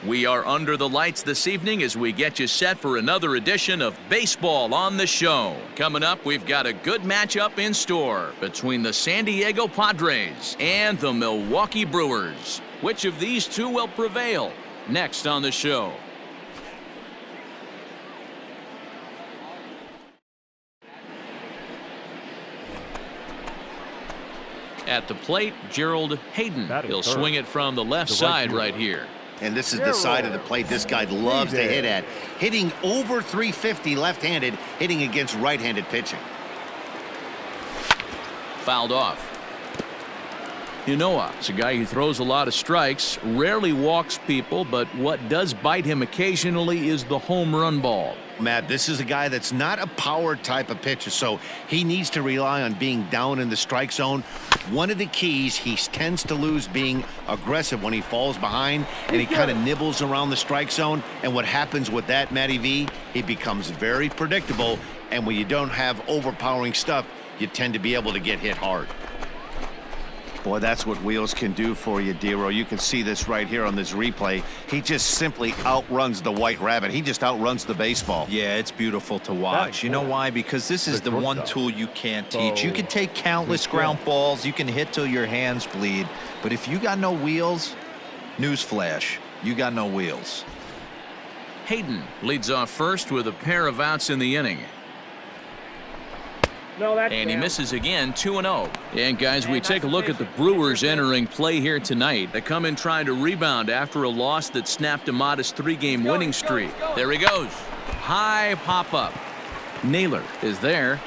We are under the lights this evening as we get you set for another edition of Baseball on the Show. Coming up, we've got a good matchup in store between the San Diego Padres and the Milwaukee Brewers. Which of these two will prevail? Next on the show. At the plate, Gerald Hayden. He'll swing it from the left side right here. And this is the side of the plate this guy loves to hit at. Hitting over 350 left-handed, hitting against right-handed pitching. Fouled off. Ynoa is a guy who throws a lot of strikes, rarely walks people, but what does bite him occasionally is the home run ball. Matt, this is a guy that's not a power type of pitcher, so he needs to rely on being down in the strike zone. One of the keys, he tends to lose being aggressive when he falls behind, and he kind of nibbles around the strike zone. And what happens with that, Matty V, he becomes very predictable, and when you don't have overpowering stuff, you tend to be able to get hit hard. Boy, that's what wheels can do for you, Dero. You can see this right here on this replay. He just simply outruns the white rabbit. He just outruns the baseball. Yeah, it's beautiful to watch. You know why? Because this is the one tool you can't teach. You can take countless ground balls. You can hit till your hands bleed. But if you got no wheels, newsflash, you got no wheels. Hayden leads off first with a pair of outs in the inning. And he misses again, 2-0. And guys, we take a look at the Brewers entering play here tonight. They come in trying to rebound after a loss that snapped a modest 3-game winning streak. There he goes. High pop-up. Naylor is there.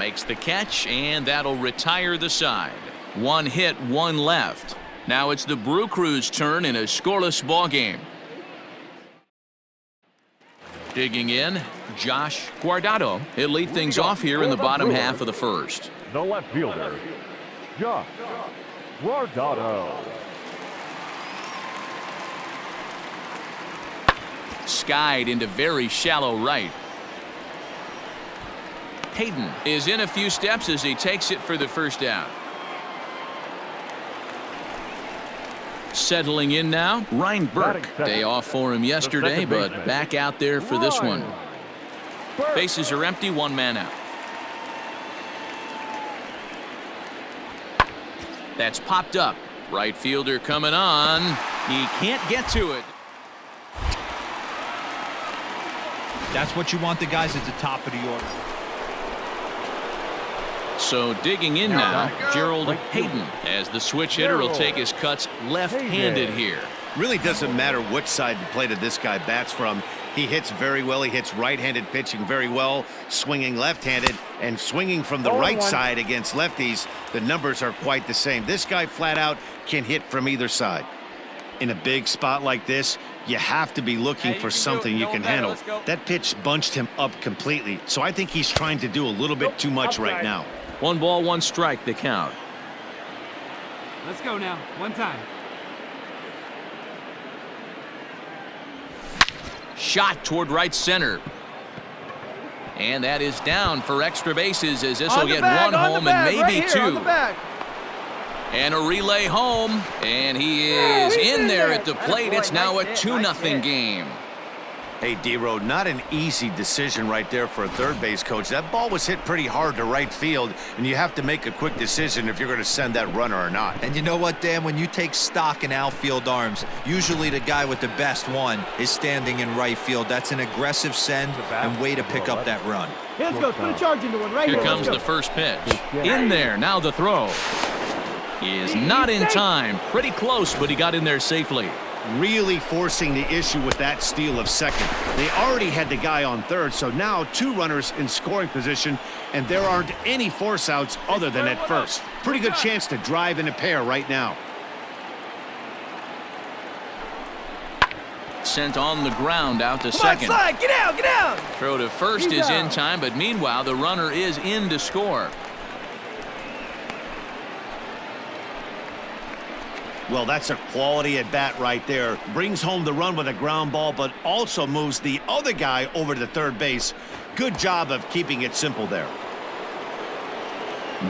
Makes the catch, and that'll retire the side. One hit, one left. Now it's the Brew Crew's turn in a scoreless ball game. Digging in, Josh Guardado. He'll lead things off here in the bottom half of the first. The left fielder, Josh Guardado. Skied into very shallow right. Hayden is in a few steps as he takes it for the first out. Settling in now, Ryan Burke. Day off for him yesterday, but back out there for this one. Bases are empty, one man out. That's popped up. Right fielder coming on. He can't get to it. That's what you want the guys at the top of the order. So digging in now, Gerald Hayden, as the switch hitter will take his cuts left-handed here. Really doesn't matter which side the plate of this guy bats from. He hits very well. He hits right-handed pitching very well, swinging left-handed, and swinging from the right side against lefties. The numbers are quite the same. This guy flat out can hit from either side. In a big spot like this, you have to be looking for something you can handle. That pitch bunched him up completely, so I think he's trying to do a little bit too much right now. 1 ball, 1 strike, the count. Let's go now. One time. Shot toward right center. And that is down for extra bases as this will get one home and maybe two. And a relay home. And he is in there at the plate. It's now a 2-0 game. Hey, D-Road, not an easy decision right there for a third base coach. That ball was hit pretty hard to right field, and you have to make a quick decision if you're going to send that runner or not. And you know what, Dan? When you take stock in outfield arms, usually the guy with the best one is standing in right field. That's an aggressive send and way to pick up that run. Let's go. Put a charge into one right here. Here comes the first pitch. In there. Now the throw. He is not in time. Pretty close, but he got in there safely. Really forcing the issue with that steal of second. They already had the guy on third, so now 2 runners in scoring position, and there aren't any force outs other than at first. Pretty good chance to drive in a pair right now. Sent on the ground out to second. Come on, slide. Get out, get out. Throw to first is in time, but meanwhile the runner is in to score. Well, that's a quality at bat right there. Brings home the run with a ground ball, but also moves the other guy over to third base. Good job of keeping it simple there.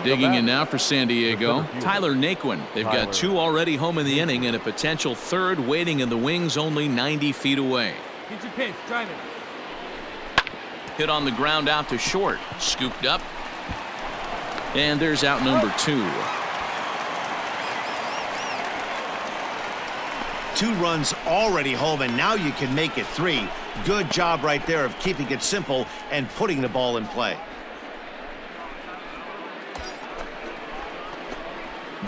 Digging in now for San Diego, Tyler Naquin. They've got 2 already home in the inning and a potential 3rd waiting in the wings only 90 feet away. Get your pitch. Drive it. Hit on the ground out to short. Scooped up. And there's out number 2. 2 runs already home, and now you can make it 3. Good job right there of keeping it simple and putting the ball in play.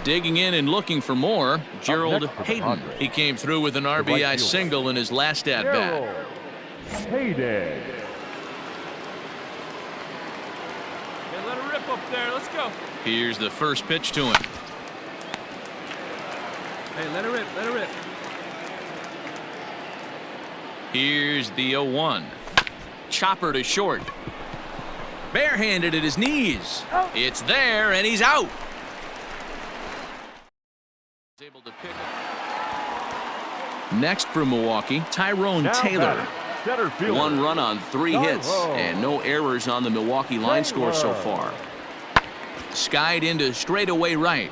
Digging in and looking for more, Gerald Hayden. He came through with an RBI single in his last at-bat. Hayden. Hey, let her rip up there. Let's go. Here's the first pitch to him. Hey, let her rip. Let her rip. Here's the 0-1. Chopper to short. Barehanded at his knees. It's there, and he's out. Able to pick up. Next for Milwaukee, Tyrone Taylor. 1 run on 3 hits and no errors on the Milwaukee line score so far. Skied into straightaway right.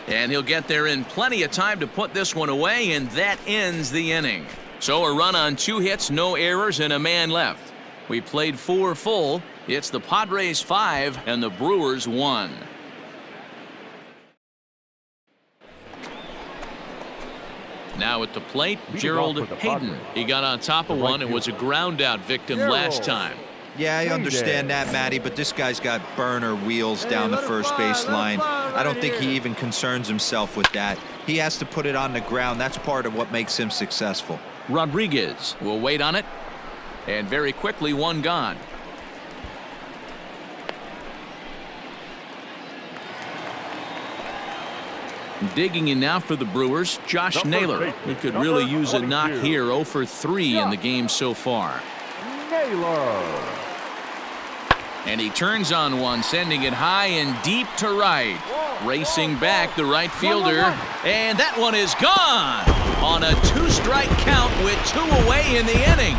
And he'll get there in plenty of time to put this one away, and that ends the inning. So a run on 2 hits, no errors, and a man left. We played 4 full. It's the Padres 5 and the Brewers 1. Now at the plate, Gerald Hayden. He got on top of one and was a ground out victim last time. Yeah, I understand that, Matty, but this guy's got burner wheels down the first base line. I don't think he even concerns himself with that. He has to put it on the ground. That's part of what makes him successful. Rodriguez will wait on it, and very quickly 1 gone. Digging in now for the Brewers, Josh Naylor. He could really use a knock here. 0 for 3 in the game so far. Naylor. And he turns on one, sending it high and deep to right. Racing back the right fielder, and that one is gone on a 2-strike count with 2 away in the inning.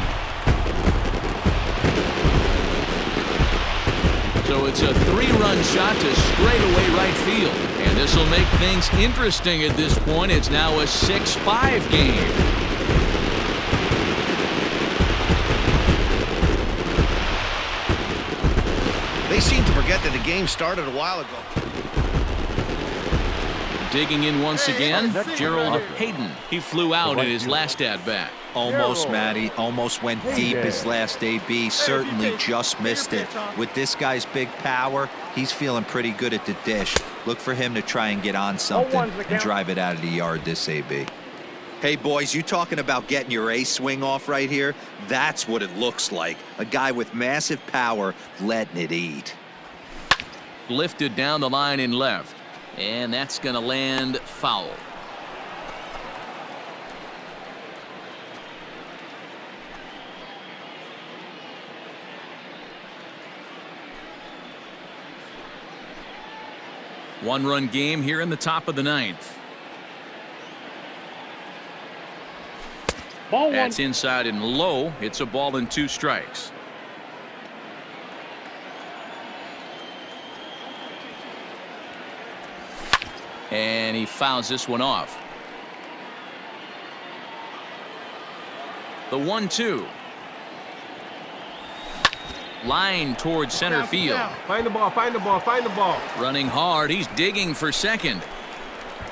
So it's a 3-run shot to straightaway right field. And this will make things interesting at this point. It's now a 6-5 game. They seem to forget that the game started a while ago. Digging in once again, Gerald Hayden. He flew out in his last at-bat. Almost, Matty. Almost went deep his last AB. Certainly just missed it. With this guy's big power, he's feeling pretty good at the dish. Look for him to try and get on something and drive it out of the yard this AB. Hey, boys, you talking about getting your A swing off right here? That's what it looks like. A guy with massive power letting it eat. Lifted down the line in left. And that's going to land foul. One-run game here in the top of the 9th. That's inside and low. It's a ball and 2 strikes. And he fouls this one off. The 1-2. Line towards center field. Find the ball, find the ball, find the ball. Running hard. He's digging for second.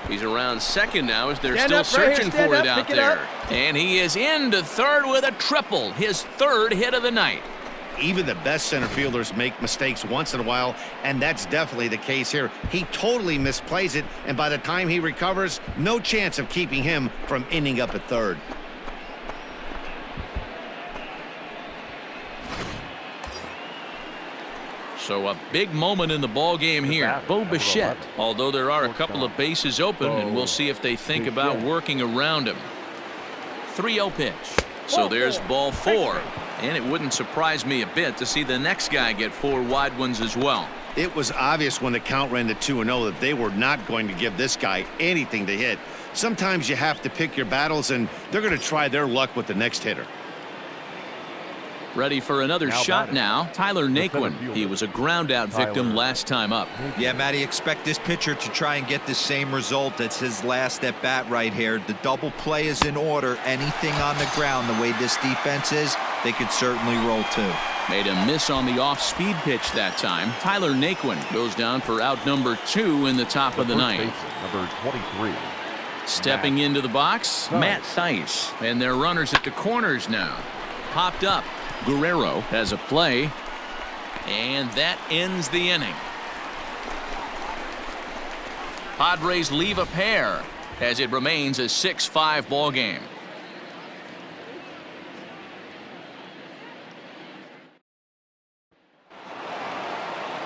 He's around second now as they're still searching for it out there. And he is into third with a triple. His 3rd hit of the night. Even the best center fielders make mistakes once in a while, and that's definitely the case here. He totally misplays it, and by the time he recovers, no chance of keeping him from ending up at 3rd. So a big moment in the ball game here. Bo Bichette, although there are a couple of bases open, and we'll see if they think about working around him. 3-0 pitch. So there's ball 4. And it wouldn't surprise me a bit to see the next guy get 4 wide ones as well. It was obvious when the count ran to 2-0 that they were not going to give this guy anything to hit. Sometimes you have to pick your battles, and they're going to try their luck with the next hitter. Ready for another shot now. Tyler Naquin. He was a ground-out victim last time up. Yeah, Matty, expect this pitcher to try and get the same result. That's his last at-bat right here. The double play is in order. Anything on the ground, the way this defense is, they could certainly roll too. Made a miss on the off-speed pitch that time. Tyler Naquin goes down for out number 2 in the top of the ninth. Number 23. Stepping into the box, Matt Thaiss. And their runners at the corners now. Popped up. Guerrero has a play. And that ends the inning. Padres leave a pair as it remains a 6-5 ball game.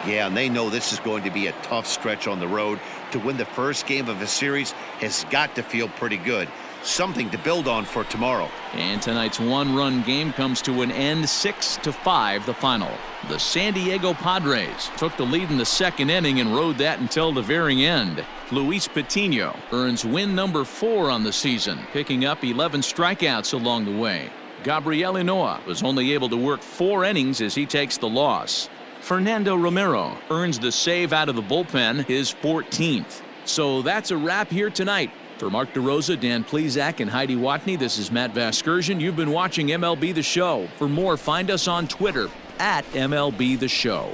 Yeah, and they know this is going to be a tough stretch on the road. To win the first game of a series has got to feel pretty good. Something to build on for tomorrow. And tonight's one-run game comes to an end, 6-5 the final. The San Diego Padres took the lead in the second inning and rode that until the very end. Luis Patino earns win number 4 on the season, picking up 11 strikeouts along the way. Gabriel Hinoa was only able to work 4 innings as he takes the loss. Fernando Romero earns the save out of the bullpen, his 14th. So that's a wrap here tonight. For Mark DeRosa, Dan Plesac, and Heidi Watney, this is Matt Vasgersian. You've been watching MLB The Show. For more, find us on Twitter @MLB The Show.